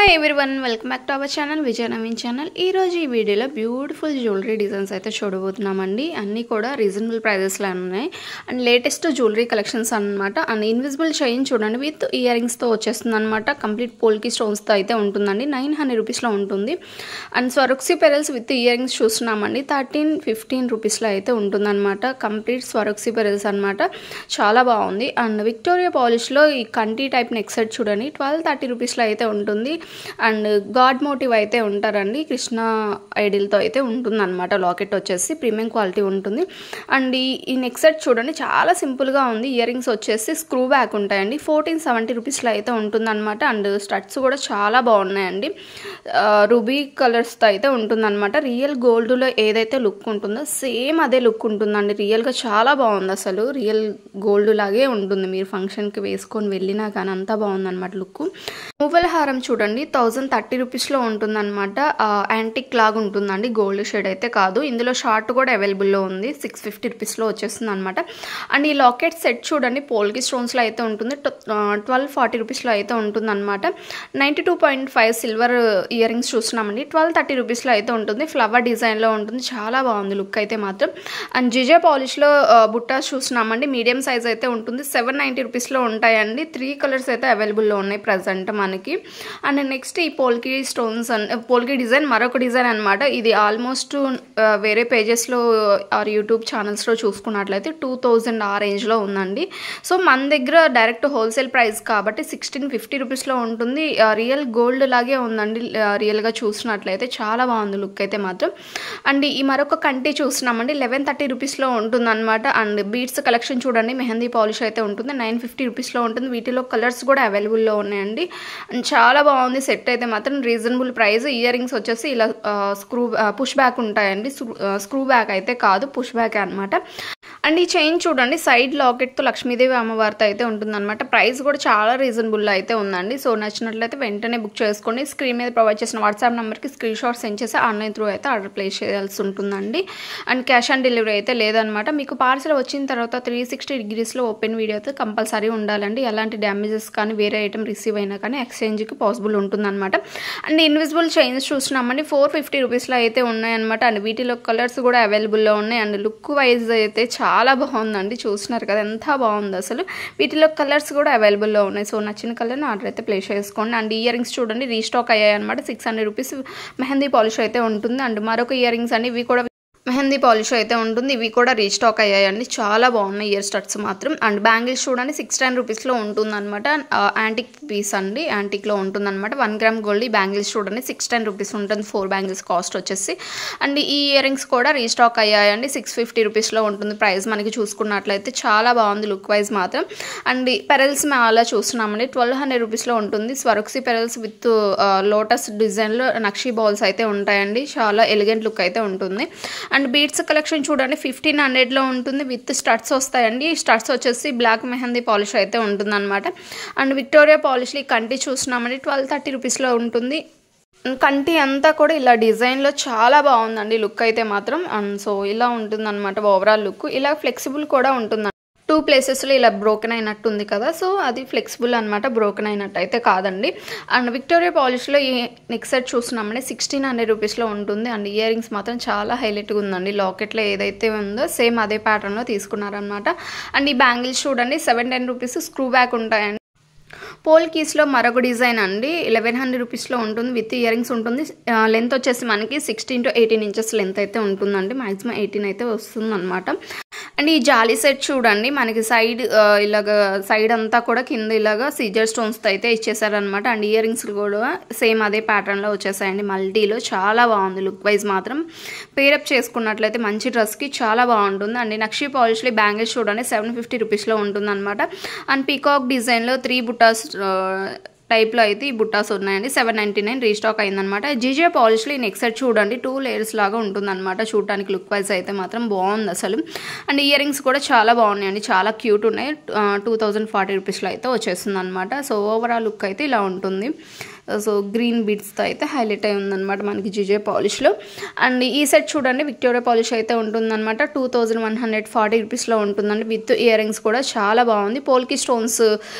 Hi everyone, welcome back to our channel Vijaya Naveen channel. ఈరోజు ఈ వీడియోలో బ్యూటిఫుల్ జ్యువెలరీ డిజైన్స్ అయితే చూడబోతున్నామండి. అన్నీ కూడా రీజనబుల్ ప్రైజెస్లో ఉన్నాయి అండ్ లేటెస్ట్ జ్యువెలరీ కలెక్షన్స్ అనమాట. అండ్ ఇన్విజిబుల్ చైన్ చూడండి విత్ ఇయర్ రింగ్స్తో వచ్చేస్తుంది అనమాట. కంప్లీట్ పోల్కి స్టోన్స్తో అయితే ఉంటుందండి. 900 రూపీస్లో ఉంటుంది. And Swarovski pearls with earrings చూస్తున్నామండి. 13-15 రూపీస్లో అయితే ఉంటుందన్నమాట. కంప్లీట్ స్వరొక్సీ పెరల్స్ అనమాట. చాలా బాగుంది. అండ్ విక్టోరియా పాలిష్లో ఈ కంటి టైప్ నెక్ సెట్ చూడండి 12-30 రూపీస్లో అయితే ఉంటుంది. అండ్ గాడ్ మోటివ్ అయితే ఉంటారండి. కృష్ణ ఐడిల్తో అయితే ఉంటుంది అనమాట. లాకెట్ వచ్చేసి ప్రీమియం క్వాలిటీ ఉంటుంది. అండ్ ఈ నెక్ సెట్ చూడండి చాలా సింపుల్గా ఉంది. ఇయర్ రింగ్స్ వచ్చేసి స్క్రూ బ్యాక్ ఉంటాయండి. 1470 రూపీస్లో అయితే ఉంటుంది అనమాట. అండ్ స్టడ్స్ కూడా చాలా బాగున్నాయండి. రూబీ కలర్స్తో అయితే ఉంటుందన్నమాట. రియల్ గోల్డ్లో ఏదైతే లుక్ ఉంటుందో సేమ్ అదే లుక్ ఉంటుందండి. రియల్గా చాలా బాగుంది. అసలు రియల్ గోల్డ్ లాగే ఉంటుంది. మీరు ఫంక్షన్కి వేసుకొని వెళ్ళినా కానీ అంతా బాగుందన్నమాట లుక్. మువ్వల హారం చూడండి 1030 రూపీస్లో ఉంటుందన్నమాట. యాంటిక్ లాగా ఉంటుందండి. గోల్డ్ షేడ్ అయితే కాదు. ఇందులో షార్ట్ కూడా అవైలబుల్లో ఉంది. 650 రూపీస్లో వచ్చేస్తుంది అనమాట. అండ్ ఈ లాకెట్ సెట్ చూడండి పోల్కి స్టోన్స్లో అయితే ఉంటుంది. 1240 రూపీస్లో అయితే ఉంటుంది అనమాట. 92.5 సిల్వర్ ఇయర్ రింగ్స్ చూస్తున్నామండి. 1230 రూపీస్లో అయితే ఉంటుంది. ఫ్లవర్ డిజైన్లో ఉంటుంది. చాలా బాగుంది లుక్ అయితే మాత్రం. అండ్ జిజే పాలిష్లో బుట్టాస్ చూస్తున్నామండి. మీడియం సైజ్ అయితే ఉంటుంది. 790 రూపీస్లో ఉంటాయండి. 3 కలర్స్ అయితే అవైలబుల్లో ఉన్నాయి ప్రజెంట్ మనకి. అండ్ నెక్స్ట్ ఈ పోల్కి స్టోన్స్ పోల్కి డిజైన్ మరొక డిజైన్ అనమాట. ఇది ఆల్మోస్ట్ వేరే పేజెస్లో ఆర్ యూట్యూబ్ ఛానల్స్లో చూసుకున్నట్లయితే 2000 ఆ రేంజ్లో ఉందండి. సో మన దగ్గర డైరెక్ట్ హోల్సేల్ ప్రైస్ కాబట్టి 1650 రూపీస్లో ఉంటుంది. రియల్ గోల్డ్ లాగే ఉందండి. రియల్గా చూసినట్లయితే చాలా బాగుంది లుక్ అయితే మాత్రం. అండ్ ఈ మరొక కంటి చూస్తున్నామండి. 1130 రూపీస్లో ఉంటుంది అనమాట. అండ్ బీడ్స్ కలెక్షన్ చూడండి. మెహందీ పాలిష్ అయితే ఉంటుంది. 950 రూపీస్లో ఉంటుంది. వీటిలో కలర్స్ కూడా అవైలబుల్లో ఉన్నాయండి. అండ్ చాలా బాగుంది సెట్ అయితే మాత్రం. Reasonable price. ఇయర్ రింగ్స్ వచ్చేసి ఇలా పుష్ బ్యాక్ ఉంటాయండి. స్క్రూ బ్యాక్ అయితే కాదు, పుష్ బ్యాక్ అనమాట. అండ్ ఈ చైన్ చూడండి సైడ్ లాకెట్తో లక్ష్మీదేవి అమ్మవారితో అయితే ఉంటుందన్నమాట. ప్రైస్ కూడా చాలా రీజనబుల్లో అయితే ఉందండి. సో నచ్చినట్లయితే వెంటనే బుక్ చేసుకోండి. స్క్రీన్ మీద ప్రొవైడ్ చేసిన వాట్సాప్ నెంబర్కి స్క్రీన్ షాట్ సెండ్ చేసి ఆన్లైన్ త్రూ అయితే ఆర్డర్ ప్లేస్ చేయాల్సి ఉంటుందండి. అండ్ క్యాష్ ఆన్ డెలివరీ అయితే లేదనమాట. మీకు పార్సల్ వచ్చిన తర్వాత 360 డిగ్రీస్లో ఓపెన్ వీడియో అయితే కంపల్సరీ ఉండాలండి. ఎలాంటి డ్యామేజెస్ కానీ వేరే ఐటమ్ రిసీవ్ అయినా కానీ ఎక్స్చేంజ్కి పాసిబుల్ ఉంటుందన్నమాట. అండ్ ఇన్విజిబుల్ చైన్స్ చూస్తున్నామండి. 450 రూపీస్లో అయితే ఉన్నాయన్నమాట. అండ్ వీటిలో కలర్స్ కూడా అవైలబుల్లో ఉన్నాయి. అండ్ లుక్ వైజ్ అయితే చాలా బాగుందండి. చూస్తున్నారు కదా ఎంత బాగుంది అసలు. వీటిలో కలర్స్ కూడా అవైలబుల్లో ఉన్నాయి. సో నచ్చిన కలర్ని ఆర్డర్ అయితే ప్లేస్ చేసుకోండి. అండ్ ఇయర్ రింగ్స్ చూడండి రీస్టాక్ అయ్యాయి అనమాట. 600 రూపీస్ మెహందీ పాలిష్ అయితే ఉంటుంది. అండ్ మరొక ఇయర్ రింగ్స్ అండి. ఇవి కూడా మెహందీ పాలిష్ అయితే ఉంటుంది. ఇవి కూడా రీస్టాక్ అయ్యాయండి. చాలా బాగున్నాయి ఇయర్ స్టడ్స్ మాత్రం. అండ్ బ్యాంగిల్స్ చూడండి 610 రూపీస్లో ఉంటుందన్నమాట. యాంటిక్ పీస్ అండి. యాంటిక్లో ఉంటుందన్నమాట. 1 గ్రామ్ గోల్డ్ ఈ బ్యాంగిల్స్ చూడండి 610 రూపీస్ ఉంటుంది. 4 బ్యాంగిల్స్ కాస్ట్ వచ్చేసి. అండ్ ఈ ఇయర్ రింగ్స్ కూడా రీస్టాక్ అయ్యాయండి. 650 రూపీస్లో ఉంటుంది ప్రైస్ మనకి చూసుకున్నట్లయితే. చాలా బాగుంది లుక్ వైజ్ మాత్రం. అండ్ పెరల్స్ అలా చూస్తున్నామండి. 1200 రూపీస్లో ఉంటుంది. స్వరొక్సీ పెరల్స్ విత్ లోటస్ డిజైన్లో నక్షీ బాల్స్ అయితే ఉంటాయండి. చాలా ఎలిగెంట్ లుక్ అయితే ఉంటుంది. అండ్ బీడ్స్ కలెక్షన్ చూడండి 1500లో ఉంటుంది. విత్ స్టడ్స్ వస్తాయండి. ఈ స్టడ్స్ వచ్చేసి బ్లాక్ మెహందీ పాలిష్ అయితే ఉంటుందన్నమాట. అండ్ విక్టోరియా పాలిష్లో ఈ కంటి చూస్తున్నామండి. 1230 రూపీస్లో ఉంటుంది. కంటి అంతా కూడా ఇలా డిజైన్లో చాలా బాగుందండి లుక్ అయితే మాత్రం. అండ్ సో ఇలా ఉంటుందన్నమాట ఓవరాల్ లుక్. ఇలా ఫ్లెక్సిబుల్ కూడా ఉంటుంది. 2 ప్లేసెస్లో ఇలా బ్రోకెన్ అయినట్టు ఉంది కదా. సో అది ఫ్లెక్సిబుల్ అనమాట. బ్రోకెన్ అయినట్టు అయితే కాదండి. అండ్ విక్టోరియా పాలిష్లో ఈ నెక్ సెట్ చూస్తున్నామండి 1600 రూపీస్లో ఉంటుంది. అండ్ ఇయర్ రింగ్స్ మాత్రం చాలా హైలైట్గా ఉందండి. లాకెట్లో ఏదైతే ఉందో సేమ్ అదే ప్యాటర్న్లో తీసుకున్నారనమాట. అండ్ ఈ బ్యాంగిల్స్ చూడండి 710 రూపీస్ స్క్రూ బ్యాక్ ఉంటాయండి. పోల్ కీస్లో మరొక డిజైన్ అండి. 1100 రూపీస్లో ఉంటుంది. విత్ ఇయర్ రింగ్స్ ఉంటుంది. లెంత్ వచ్చేసి మనకి 16 to 18 ఇంచెస్ లెంత్ అయితే ఉంటుందండి. మ్యాక్సిమం 18 అయితే వస్తుంది అనమాట. అండ్ ఈ జాలీ సెట్ చూడండి మనకి సైడ్ ఇలాగ సైడ్ అంతా కూడా కింద ఇలాగా సీజర్ స్టోన్స్తో అయితే ఇచ్చేసారనమాట. అండ్ ఇయర్ రింగ్స్ కూడా సేమ్ అదే ప్యాటర్న్లో వచ్చేసాయండి. మల్టీలో చాలా బాగుంది లుక్ వైజ్ మాత్రం. పేరప్ చేసుకున్నట్లయితే మంచి డ్రెస్కి చాలా బాగుంటుంది. అండ్ నక్షీ పాలిష్లో బ్యాంగిల్స్ చూడండి 750 రూపీస్లో ఉంటుంది అనమాట. అండ్ పీకాక్ డిజైన్లో 3 బుట్టాస్ టైప్లో అయితే ఈ బుట్టాస్ ఉన్నాయండి. 799 రీస్టాక్ అయిందనమాట. జిజే పాలిష్లో ఈ నెక్ సెట్ చూడండి 2 లేయర్స్ లాగా ఉంటుందన్నమాట. చూడటానికి లుక్ వైజ్ అయితే మాత్రం బాగుంది అసలు. అండ్ ఇయర్ రింగ్స్ కూడా చాలా బాగున్నాయండి. చాలా క్యూట్ ఉన్నాయి. 2040 రూపీస్లో అయితే వచ్చేస్తుంది అనమాట. సో ఓవరాల్ లుక్ అయితే ఇలా ఉంటుంది. సో గ్రీన్ బీడ్స్తో అయితే హైలైట్ అయి ఉందన్నమాట మనకి జిజే పాలిష్లో. అండ్ ఈ సెట్ చూడండి విక్టోరియా పాలిష్ అయితే ఉంటుందన్నమాట. 2140 రూపీస్లో ఉంటుందండి. విత్ ఇయర్ రింగ్స్ కూడా చాలా బాగుంది. పోల్కి స్టోన్స్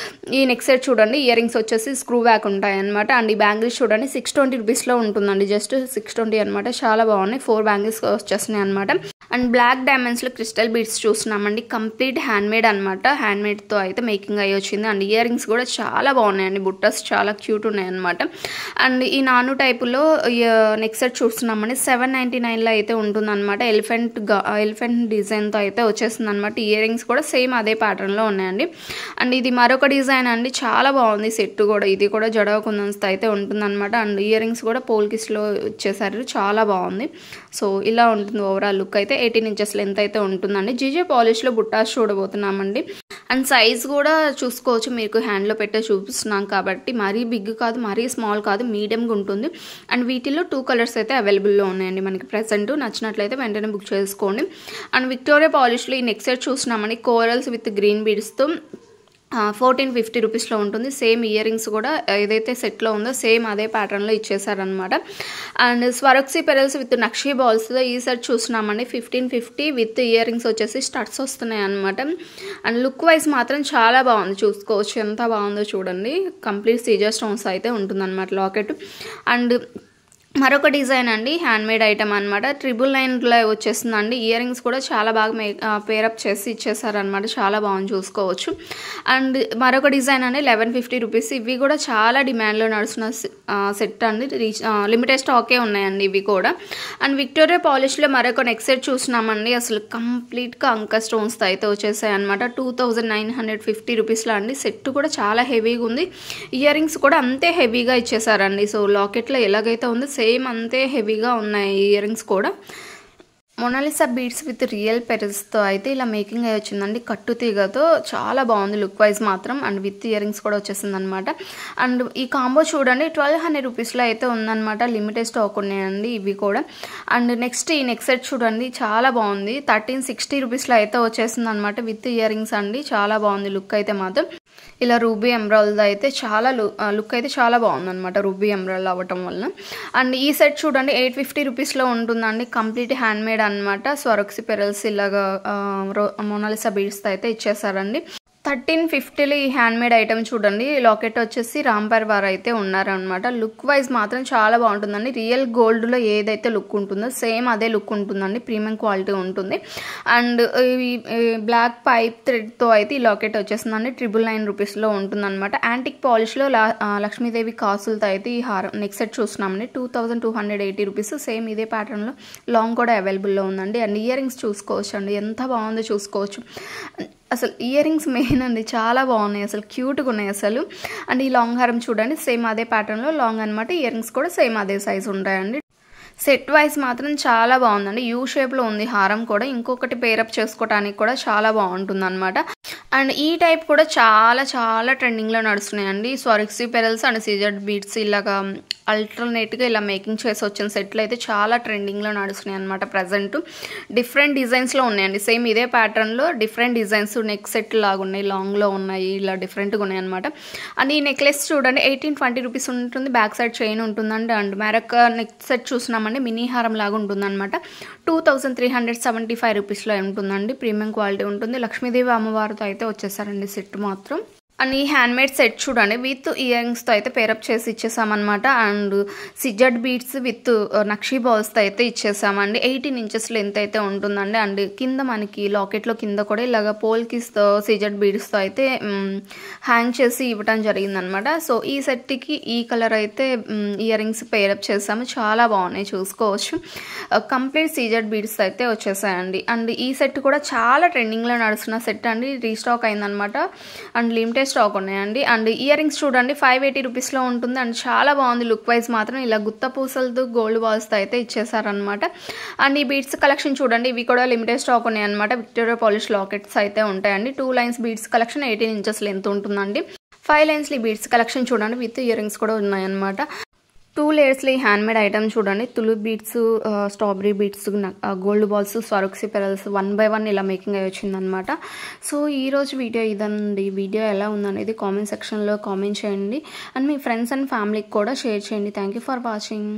ఈ నెక్ సెట్ చూడండి, ఇయర్ రింగ్స్ వచ్చేసి స్క్రూ బ్యాక్ ఉంటాయి అనమాట. అండ్ ఈ బ్యాంగిల్స్ చూడండి 620 రూపీస్లో ఉంటుందండి, జస్ట్ 620 అనమాట. చాలా బాగున్నాయి, 4 బ్యాంగిల్స్ వచ్చేస్తున్నాయి అనమాట. అండ్ బ్లాక్ డైమండ్స్లో క్రిస్టల్ బీడ్స్ చూస్తున్నామండి. కంప్లీట్ హ్యాండ్మేడ్ అనమాట, హ్యాండ్మేడ్తో అయితే మేకింగ్ అయ్యి వచ్చింది. అండ్ ఇయర్ రింగ్స్ కూడా చాలా బాగున్నాయండి, బుట్టస్ చాలా క్యూట్ ఉన్నాయి అనమాట. అండ్ ఈ నాను టైపులో నెక్ సెట్ చూస్తున్నామండి. 799లో అయితే ఉంటుందన్నమాట. ఎలిఫెంట్ డిజైన్తో అయితే వచ్చేస్తుంది అనమాట. ఇయర్ రింగ్స్ కూడా సేమ్ అదే ప్యాటర్న్లో ఉన్నాయండి. అండ్ ఇది మరొక డిజైన్ అండి, చాలా బాగుంది సెట్ కూడా. ఇది కూడా జడవ కుందన్స్తో అయితే ఉంటుందన్నమాట. అండ్ ఇయర్ రింగ్స్ కూడా పోల్కిస్లో వచ్చేసారు, చాలా బాగుంది. సో ఇలా ఉంటుంది ఓవరాల్ లుక్ అయితే. 18 ఇంచెస్ లెంత్ అయితే ఉంటుందండి. జిజే పాలిష్లో బుట్టాస్ చూడబోతున్నామండి. అండ్ సైజ్ కూడా చూసుకోవచ్చు, మీకు హ్యాండ్లో పెట్టే చూపిస్తున్నాం కాబట్టి మరీ బిగ్ కాదు, మరీ స్మాల్ కాదు, మీడియంగా ఉంటుంది. అండ్ వీటిలో 2 కలర్స్ అయితే అవైలబుల్లో ఉన్నాయండి మనకి ప్రెసెంట్. నచ్చినట్లయితే వెంటనే బుక్ చేసుకోండి. అండ్ విక్టోరియా పాలిష్లో ఈ నెక్ సెట్ చూస్తున్నామండి. కోరల్స్ విత్ గ్రీన్ బీడ్స్తో 1450 రూపీస్లో ఉంటుంది. సేమ్ ఇయర్ రింగ్స్ కూడా ఏదైతే సెట్లో ఉందో సేమ్ అదే ప్యాటర్న్లో ఇచ్చేసారనమాట. అండ్ స్వరక్సీ పెరల్స్ విత్ నక్షీ బాల్స్తో ఈ సెట్ చూస్తున్నామండి. 1550 విత్ ఇయర్ రింగ్స్ వచ్చేసి స్టడ్స్ వస్తున్నాయి అనమాట. అండ్ లుక్ వైజ్ మాత్రం చాలా బాగుంది, చూసుకోవచ్చు ఎంత బాగుందో చూడండి. కంప్లీట్ సీజర్ స్టోన్స్ అయితే ఉంటుందన్నమాట లాకెట్. అండ్ మరొక డిజైన్ అండి, హ్యాండ్మేడ్ ఐటమ్ అనమాట. 999లో వచ్చేస్తుందండి. ఇయర్ రింగ్స్ కూడా చాలా బాగా పేరప్ చేసి ఇచ్చేసారనమాట, చాలా బాగుంది, చూసుకోవచ్చు. అండ్ మరొక డిజైన్ అండి 1150 రూపీస్. ఇవి కూడా చాలా డిమాండ్లో నడుస్తున్న సెట్ అండి, లిమిటెడ్ స్టాకే ఉన్నాయండి ఇవి కూడా. అండ్ విక్టోరియా పాలిష్లో మరొక నెక్ సెట్ చూస్తున్నామండి. అసలు కంప్లీట్గా అంక స్టోన్స్తో అయితే వచ్చేసాయి అనమాట. 2950 రూపీస్లో అండి. సెట్ కూడా చాలా హెవీగా ఉంది, ఇయర్ రింగ్స్ కూడా అంతే హెవీగా ఇచ్చేసారండి. సో లాకెట్లో ఎలాగైతే ఉందో సేమ్ అంతే హెవీగా ఉన్నాయి ఇయర్ రింగ్స్ కూడా. మొనాలిసా బీడ్స్ విత్ రియల్ పెరల్స్తో అయితే ఇలా మేకింగ్ అయ్యి వచ్చిందండి, కట్టు తీగతో. చాలా బాగుంది లుక్ వైజ్ మాత్రం. అండ్ విత్ ఇయర్ రింగ్స్ కూడా వచ్చేసింది అనమాట. అండ్ ఈ కాంబో చూడండి 1200 రూపీస్లో అయితే ఉందన్నమాట. లిమిటెడ్ స్టాక్ ఉన్నాయండి ఇవి కూడా. అండ్ నెక్స్ట్ ఈ నెక్ సెట్ చూడండి, చాలా బాగుంది. 1360 రూపీస్లో అయితే వచ్చేసింది అనమాట విత్ ఇయర్ రింగ్స్ అండి. చాలా బాగుంది లుక్ అయితే మాత్రం. ఇలా రూబీ ఎమరాల్డ్ అయితే చాలా లుక్ అయితే చాలా బాగుందన్నమాట, రూబీ ఎమరాల్డ్ అవ్వటం వల్ల. అండ్ ఈ సెట్ చూడండి 850 రూపీస్లో ఉంటుందండి. కంప్లీట్ హ్యాండ్మేడ్ అనమాట. స్వరక్సీ పెరల్స్ ఇలాగా మొనాలిసా బీడ్స్తో అయితే ఇచ్చేసారండి. 1350లో ఈ హ్యాండ్మేడ్ ఐటమ్ చూడండి. లాకెట్ వచ్చేసి రాంపర్ వారు అయితే ఉన్నారనమాట. లుక్ వైజ్ మాత్రం చాలా బాగుంటుందండి. రియల్ గోల్డ్లో ఏదైతే లుక్ ఉంటుందో సేమ్ అదే లుక్ ఉంటుందండి, ప్రీమియం క్వాలిటీ ఉంటుంది. అండ్ ఈ బ్లాక్ పైప్ థ్రెడ్తో అయితే ఈ లాకెట్ వచ్చేస్తుందండి. 999 రూపీస్లో ఉంటుందన్నమాట. యాంటిక్ పాలిష్లో లక్ష్మీదేవి కాసులతో అయితే ఈ హారం నెక్ సెట్ చూస్తున్నామండి. 2280 రూపీస్. సేమ్ ఇదే ప్యాటర్న్లో లాంగ్ కూడా అవైలబుల్లో ఉందండి. అండ్ ఇయర్ రింగ్స్ చూసుకోవచ్చు అండి, ఎంత బాగుందో చూసుకోవచ్చు. అసలు ఇయర్ రింగ్స్ మెయిన్ అండి, చాలా బాగున్నాయి, అసలు క్యూట్గా ఉన్నాయి అసలు. అండ్ ఈ లాంగ్ హారం చూడండి, సేమ్ అదే ప్యాటర్న్లో లాంగ్ అనమాట. ఇయర్ రింగ్స్ కూడా సేమ్ అదే సైజ్ ఉంటాయండి. సెట్ వైజ్ మాత్రం చాలా బాగుందండి. యూ షేప్లో ఉంది హారం కూడా. ఇంకొకటి పేరప్ చేసుకోవడానికి కూడా చాలా బాగుంటుంది అనమాట. అండ్ ఈ టైప్ కూడా చాలా చాలా ట్రెండింగ్లో నడుస్తున్నాయండి. స్వరక్సీ పెరల్స్ అండ్ సీజర్డ్ బీడ్స్ ఇలాగా అల్టర్నేట్గా ఇలా మేకింగ్ చేసి వచ్చిన సెట్లు అయితే చాలా ట్రెండింగ్లో నడుస్తున్నాయి అనమాట ప్రజెంట్. డిఫరెంట్ డిజైన్స్లో ఉన్నాయండి. సేమ్ ఇదే ప్యాటర్న్లో డిఫరెంట్ డిజైన్స్ నెక్ సెట్ లాగా ఉన్నాయి, లాంగ్లో ఉన్నాయి, ఇలా డిఫరెంట్గా ఉన్నాయి అనమాట. అండ్ ఈ నెక్లెస్ చూడండి 1820 రూపీస్ ఉంటుంది. బ్యాక్ సైడ్ చైన్ ఉంటుందండి. అండ్ మరొక నెక్ సెట్ చూసినామండి, మినీ హారం లాగా ఉంటుందన్నమాట. 2375 రూపీస్లో ఉంటుందండి. ప్రీమియం క్వాలిటీ ఉంటుంది. లక్ష్మీదేవి అమ్మవారితో అయితే వచ్చేసారండి సెట్ మాత్రం. అండ్ ఈ హ్యాండ్మేడ్ సెట్ చూడండి విత్ ఇయర్ రింగ్స్తో అయితే పేరప్ చేసి ఇచ్చేసామన్నమాట. అండ్ సిజర్డ్ బీడ్స్ విత్ నక్షీ బాల్స్తో అయితే ఇచ్చేసామండి. 18 ఇంచెస్ లెంత్ అయితే ఉంటుందండి. అండ్ కింద మనకి లాకెట్లో కింద కూడా ఇలాగ పోల్కిస్తో సిజర్డ్ బీడ్స్తో అయితే హ్యాంగ్ చేసి ఇవ్వడం జరిగిందనమాట. సో ఈ సెట్కి ఈ కలర్ అయితే ఇయర్ రింగ్స్ పేరప్ చేసాము, చాలా బాగున్నాయి, చూసుకోవచ్చు. కంప్లీట్ సిజర్డ్ బీడ్స్ అయితే వచ్చేసాయండి. అండ్ ఈ సెట్ కూడా చాలా ట్రెండింగ్లో నడుస్తున్న సెట్ అండి, రీస్టాక్ అయిందనమాట. అండ్ లిమిటెడ్ స్టాక్ ఉన్నాయండి. అండ్ ఇయర్ రింగ్స్ చూడండి 580 రూపీస్లో ఉంటుంది. అండ్ చాలా బాగుంది లుక్ వైజ్ మాత్రం. ఇలా గుత్త పూసలతో గోల్డ్ బాల్స్తో అయితే ఇచ్చేసారనమాట. అండ్ ఈ బీడ్స్ కలెక్షన్ చూడండి, ఇవి కూడా లిమిటెడ్ స్టాక్ ఉన్నాయన్నమాట. విక్టోరియా పాలిష్ లాకెట్స్ అయితే ఉంటాయండి. 2 lines beads collection 18 inches length ఉంటుందండి. 5 లైన్స్ బీడ్స్ కలెక్షన్ చూడండి విత్ ఇయర్ రింగ్స్ కూడా ఉన్నాయన్నమాట. 2 లేయర్స్లో ఈ హ్యాండ్మేడ్ ఐటమ్ చూడండి. Tulip beads, strawberry beads, gold balls, స్వరక్సీ pearls 1 by 1 ఇలా మేకింగ్ అయ్యి వచ్చిందనమాట. సో ఈరోజు వీడియో ఇదండి. వీడియో ఎలా ఉందనేది కామెంట్ సెక్షన్లో కామెంట్ చేయండి. అండ్ మీ ఫ్రెండ్స్ అండ్ ఫ్యామిలీకి కూడా షేర్ చేయండి. Thank you for watching.